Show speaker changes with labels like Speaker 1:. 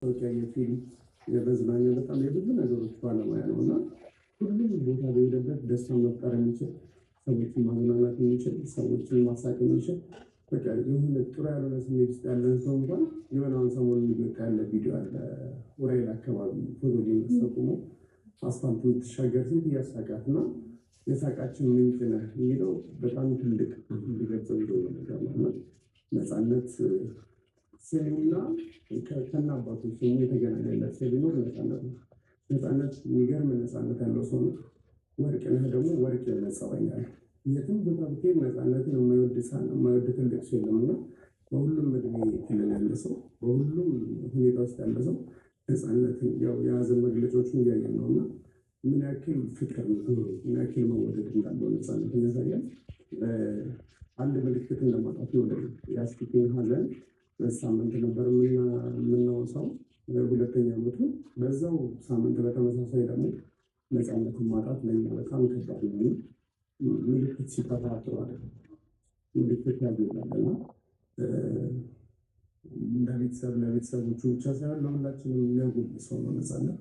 Speaker 1: የፊልም የመዝናኛ በጣም የብዙ ነገሮች ባለሙያ ነው እና ሁሉም ቦታ በሄደበት ደስታ መፍጠር የሚችል ሰዎችን ማዝናናት የሚችል ሰዎችን ማሳቅ የሚችል በቃ የሆነ ጥሩ ያልሆነ ስሜት ውስጥ ያለን ሰው እንኳን የሆነ አሁን ሰሞኑን የሚወጣ ያለ ቪዲዮ አለ። ኡራኤል አካባቢ ፎቶ ተቆሞ አስፋልት የምትሻገር ሴት እያሳቃት እና የሳቃችን ምንጭ ነህ የሚለው በጣም ትልቅ ሊገልጸው ነገር ነው እና ነፃነት ስሙና ከና አባቱ ስሙ የተገናኘለት ሰው ቢኖር ነፃነት ነው። ነፃነት የሚገርም ነፃነት ያለው ሰው ነው። ወርቅነህ ደግሞ ወርቅ የነጸባኛል የትም ቦታ ብትሄድ ነፃነትን የማይወድ ትልቅ ሰው የለምና በሁሉም እድሜ ክልል ያለ ሰው በሁሉም ሁኔታ ውስጥ ያለ ሰው ነፃነትን ያው የሀዘን መግለጫዎችን እያየን ነው እና ምን ያክል ፍቅር ነው ምን ያክል መወደድ እንዳለው ነፃነትን ያሳያል። አንድ ምልክትን ለማጣት ነው ያስኪን ሀዘን ሳምንት ነበር የምናወሳው ሁለተኛ ዓመቱ በዛው ሳምንት በተመሳሳይ ደግሞ ነፃነትን ማጣት ለኛ በጣም ከባድ ነው። ምልክት ሲጠፋ ጥሩ አይደለም። ምልክት ያጎላልና እንደ ቤተሰብ ለቤተሰቦቹ ብቻ ሳይሆን ለሁላችንም የሚያጎል ሰው ነው ነፃነት።